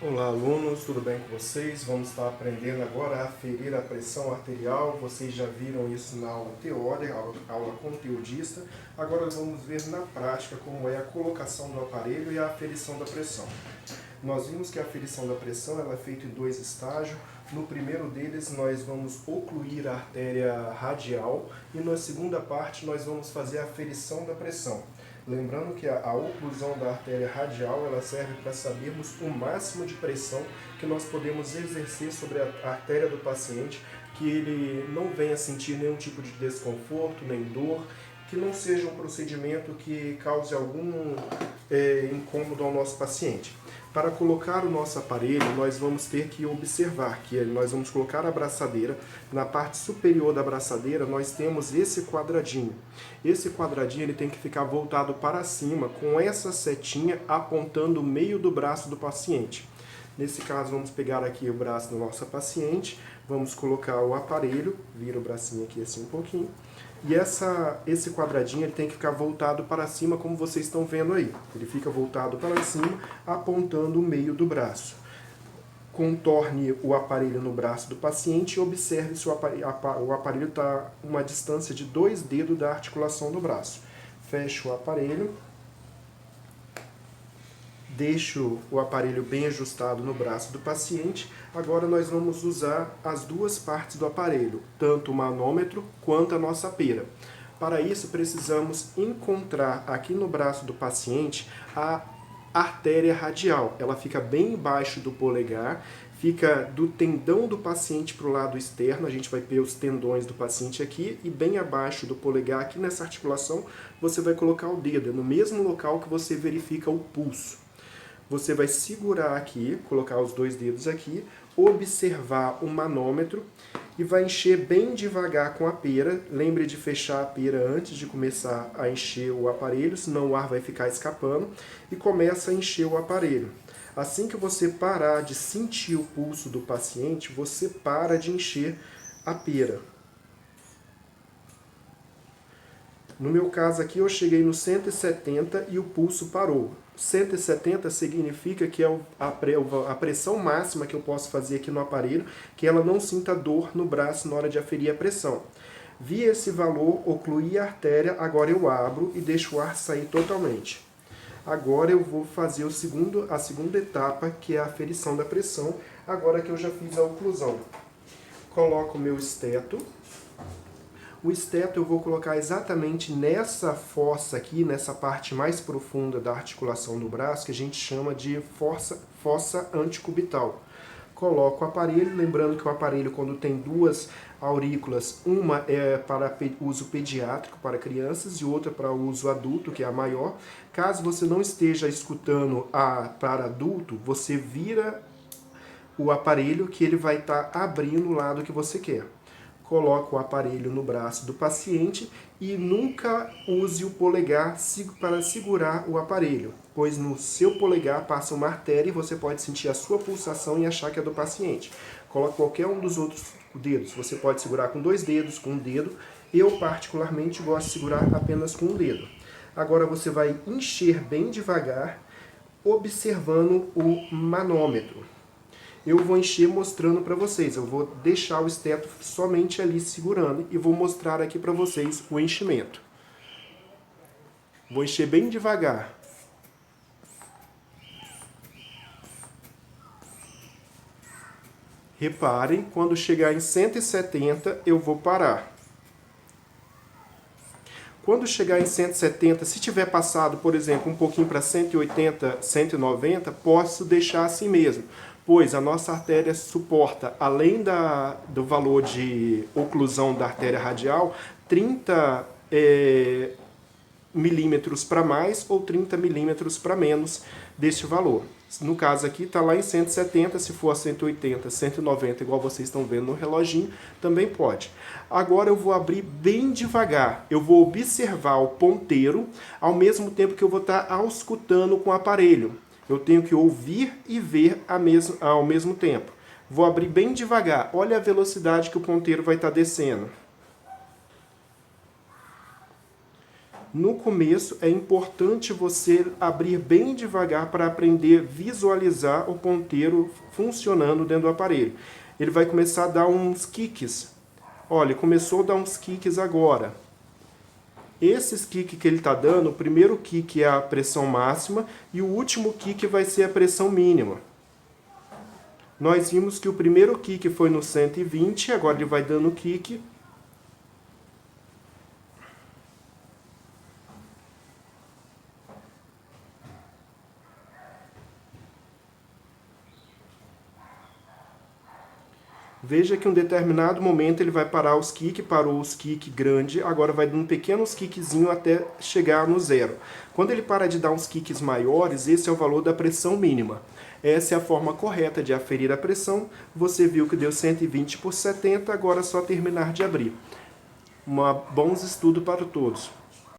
Olá, alunos, tudo bem com vocês? Vamos estar aprendendo agora a aferir a pressão arterial. Vocês já viram isso na aula teórica, aula conteudista. Agora vamos ver na prática como é a colocação do aparelho e a aferição da pressão. Nós vimos que a aferição da pressão ela é feita em dois estágios. No primeiro deles, nós vamos ocluir a artéria radial e na segunda parte nós vamos fazer a aferição da pressão. Lembrando que a oclusão da artéria radial ela serve para sabermos o máximo de pressão que nós podemos exercer sobre a artéria do paciente, que ele não venha sentir nenhum tipo de desconforto, nem dor, que não seja um procedimento que cause algum incômodo ao nosso paciente. Para colocar o nosso aparelho, nós vamos ter que observar que nós vamos colocar a braçadeira. Na parte superior da braçadeira, nós temos esse quadradinho. Esse quadradinho ele tem que ficar voltado para cima, com essa setinha apontando o meio do braço do paciente. Nesse caso, vamos pegar aqui o braço da nossa paciente, vamos colocar o aparelho, vira o bracinho aqui assim um pouquinho, e esse quadradinho ele tem que ficar voltado para cima, como vocês estão vendo aí. Ele fica voltado para cima, apontando o meio do braço. Contorne o aparelho no braço do paciente e observe se o aparelho está a uma distância de 2 dedos da articulação do braço. Feche o aparelho. Deixo o aparelho bem ajustado no braço do paciente. Agora nós vamos usar as duas partes do aparelho, tanto o manômetro quanto a nossa pera. Para isso precisamos encontrar aqui no braço do paciente a artéria radial. Ela fica bem embaixo do polegar, fica do tendão do paciente para o lado externo, a gente vai ver os tendões do paciente aqui, e bem abaixo do polegar, aqui nessa articulação, você vai colocar o dedo, no mesmo local que você verifica o pulso. Você vai segurar aqui, colocar os dois dedos aqui, observar o manômetro e vai encher bem devagar com a pera. Lembre de fechar a pera antes de começar a encher o aparelho, senão o ar vai ficar escapando, e começa a encher o aparelho. Assim que você parar de sentir o pulso do paciente, você para de encher a pera. No meu caso aqui, eu cheguei no 170 e o pulso parou. 170 significa que é a pressão máxima que eu posso fazer aqui no aparelho, que ela não sinta dor no braço na hora de aferir a pressão. Vi esse valor, ocluí a artéria, agora eu abro e deixo o ar sair totalmente. Agora eu vou fazer a segunda etapa, que é a aferição da pressão, agora que eu já fiz a oclusão. Coloco o meu esteto. O esteto eu vou colocar exatamente nessa fossa aqui, nessa parte mais profunda da articulação do braço, que a gente chama de fossa antecubital. Coloco o aparelho, lembrando que o aparelho, quando tem duas aurículas, uma é para uso pediátrico, para crianças, e outra para uso adulto, que é a maior. Caso você não esteja escutando para adulto, você vira o aparelho que ele vai estar abrindo o lado que você quer. Coloca o aparelho no braço do paciente e nunca use o polegar para segurar o aparelho, pois no seu polegar passa uma artéria e você pode sentir a sua pulsação e achar que é do paciente. Coloque qualquer um dos outros dedos. Você pode segurar com 2 dedos, com um dedo. Eu, particularmente, gosto de segurar apenas com um dedo. Agora você vai encher bem devagar, observando o manômetro. Eu vou encher mostrando para vocês. Eu vou deixar o esteto somente ali segurando e vou mostrar aqui para vocês o enchimento. Vou encher bem devagar. Reparem, quando chegar em 170, eu vou parar. Quando chegar em 170, se tiver passado, por exemplo, um pouquinho para 180, 190, posso deixar assim mesmo, pois a nossa artéria suporta, além do valor de oclusão da artéria radial, 30 milímetros para mais ou 30 milímetros para menos deste valor. No caso aqui está lá em 170, se for 180, 190, igual vocês estão vendo no reloginho, também pode. Agora eu vou abrir bem devagar, eu vou observar o ponteiro, ao mesmo tempo que eu vou estar auscultando com o aparelho. Eu tenho que ouvir e ver ao mesmo tempo. Vou abrir bem devagar, olha a velocidade que o ponteiro vai estar descendo. No começo é importante você abrir bem devagar para aprender a visualizar o ponteiro funcionando dentro do aparelho. Ele vai começar a dar uns kicks. Olha, começou a dar uns kicks agora. Esses kicks que ele está dando, o primeiro kick é a pressão máxima e o último kick vai ser a pressão mínima. Nós vimos que o primeiro kick foi no 120, agora ele vai dando kick. Veja que em um determinado momento ele vai parar os kicks, parou os kicks grande, agora vai dando pequenos kickzinhos até chegar no zero. Quando ele para de dar uns kicks maiores, esse é o valor da pressão mínima. Essa é a forma correta de aferir a pressão. Você viu que deu 120 por 70, agora é só terminar de abrir. Bons estudos para todos.